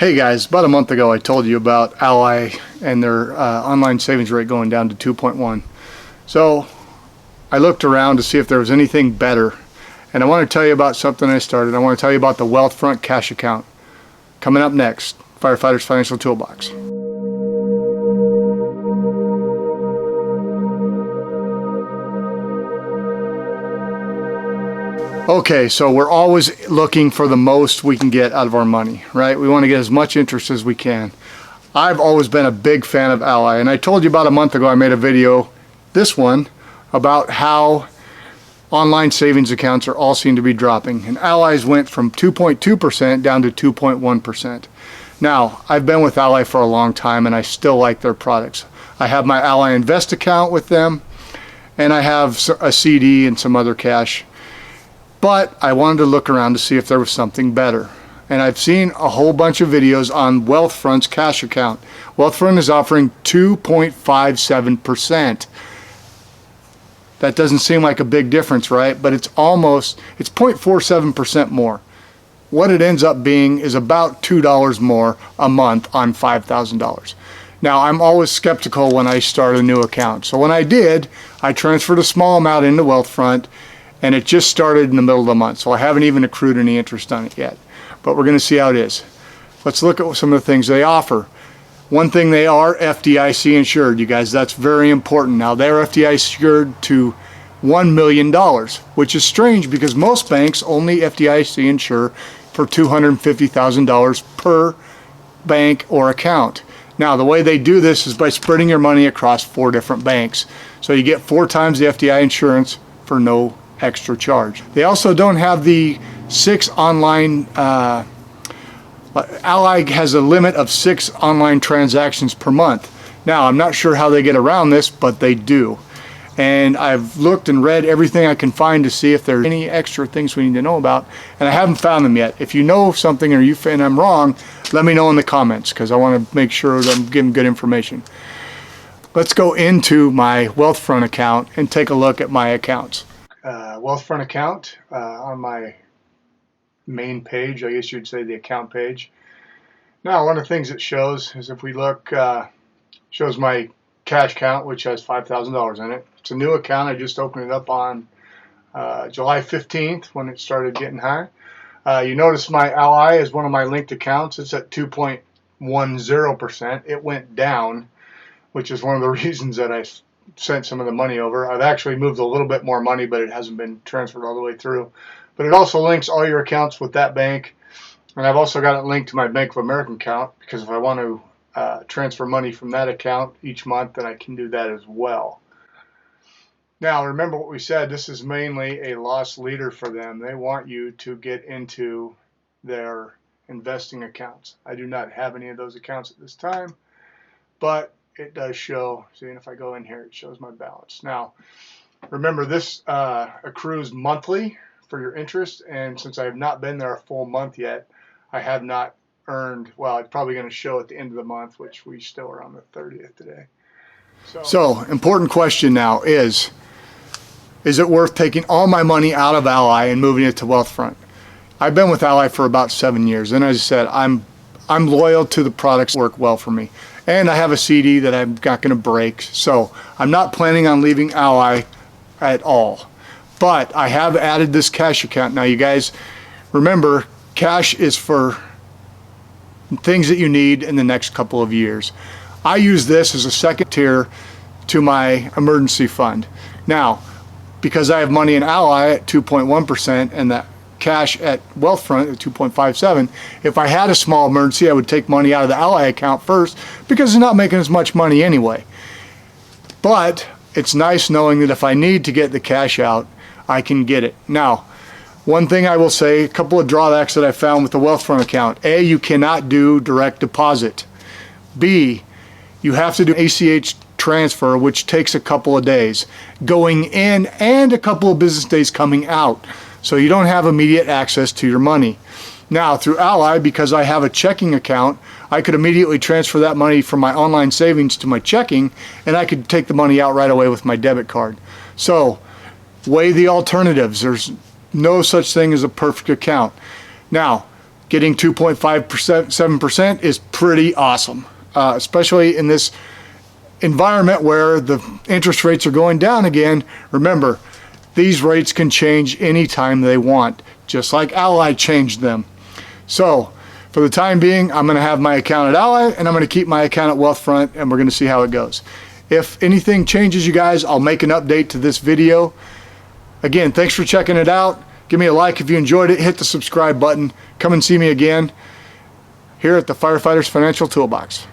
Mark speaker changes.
Speaker 1: Hey guys, about a month ago I told you about Ally and their online savings rate going down to 2.1. So I looked around to see if there was anything better, and I want to tell you about something I started. I want to tell you about the WEALTHFRONT Cash Account. Coming up next, Firefighters Financial Toolbox. Okay, so we're always looking for the most we can get out of our money, right? We want to get as much interest as we can. I've always been a big fan of Ally, and I told you about a month ago I made a video, this one, about how online savings accounts are all seem to be dropping, and Ally's went from 2.2% down to 2.1%. Now, I've been with Ally for a long time and I still like their products. I have my Ally Invest account with them, and I have a CD and some other cash. But I wanted to look around to see if there was something better. And I've seen a whole bunch of videos on WealthFront's cash account. WealthFront is offering 2.57%. That doesn't seem like a big difference, right? But it's 0.47% more. What it ends up being is about $2 more a month on $5,000. Now, I'm always skeptical when I start a new account. So when I did, I transferred a small amount into WealthFront, and it just started in the middle of the month, so I haven't even accrued any interest on it yet. But we're going to see how it is. Let's look at some of the things they offer. One thing, they are FDIC insured, you guys. That's very important. Now, they're FDIC insured to $1 million, which is strange because most banks only FDIC insure for $250,000 per bank or account. Now, the way they do this is by spreading your money across 4 different banks. So you get 4 times the FDIC insurance for no extra charge. They also don't have the 6 online, Ally has a limit of 6 online transactions per month. Now, I'm not sure how they get around this, but they do. And I've looked and read everything I can find to see if there's any extra things we need to know about, and I haven't found them yet. If you know something or and I'm wrong, let me know in the comments, because I want to make sure that I'm giving good information. Let's go into my WealthFront account and take a look at my accounts. WealthFront account on my main page, I guess you'd say the account page. Now, one of the things it shows is, if we look, shows my cash account, which has $5,000 in it. It's a new account. I just opened it up on July 15th when it started getting high. You notice my Ally is one of my linked accounts. It's at 2.10%. It went down, which is one of the reasons that I sent some of the money over. I've actually moved a little bit more money, but it hasn't been transferred all the way through. But it also links all your accounts with that bank, and I've also got it linked to my Bank of America account, because if I want to transfer money from that account each month, then I can do that as well. Now, remember what we said, this is mainly a loss leader for them. They want you to get into their investing accounts. I do not have any of those accounts at this time, but it does show. See, and if I go in here, it shows my balance. Now, remember, this accrues monthly for your interest, and since I have not been there a full month yet, I have not earned, well, it's probably going to show at the end of the month, which we still are on the 30th today. So important question now is it worth taking all my money out of Ally and moving it to WealthFront? I've been with Ally for about 7 years, and as I said, I'm loyal to the products that work well for me. And I have a CD that I'm not going to break, so I'm not planning on leaving Ally at all. But I have added this cash account. Now, you guys, remember, cash is for things that you need in the next couple of years. I use this as a second tier to my emergency fund. Now, because I have money in Ally at 2.1% and that cash at WealthFront at 2.57, if I had a small emergency, I would take money out of the Ally account first, because it's not making as much money anyway. But it's nice knowing that if I need to get the cash out, I can get it. Now, one thing I will say, a couple of drawbacks that I found with the WealthFront account. A, you cannot do direct deposit. B, you have to do ACH transfer, which takes a couple of days going in and a couple of business days coming out. So you don't have immediate access to your money. Now, through Ally, because I have a checking account, I could immediately transfer that money from my online savings to my checking, and I could take the money out right away with my debit card. So, weigh the alternatives. There's no such thing as a perfect account. Now, getting 2.5%, 7% is pretty awesome, especially in this environment where the interest rates are going down again. Remember, these rates can change anytime they want, just like Ally changed them. So for the time being, I'm going to have my account at Ally, and I'm going to keep my account at Wealthfront, and we're going to see how it goes. If anything changes, you guys, I'll make an update to this video. Again, thanks for checking it out. Give me a like if you enjoyed it. Hit the subscribe button. Come and see me again here at the Firefighters Financial Toolbox.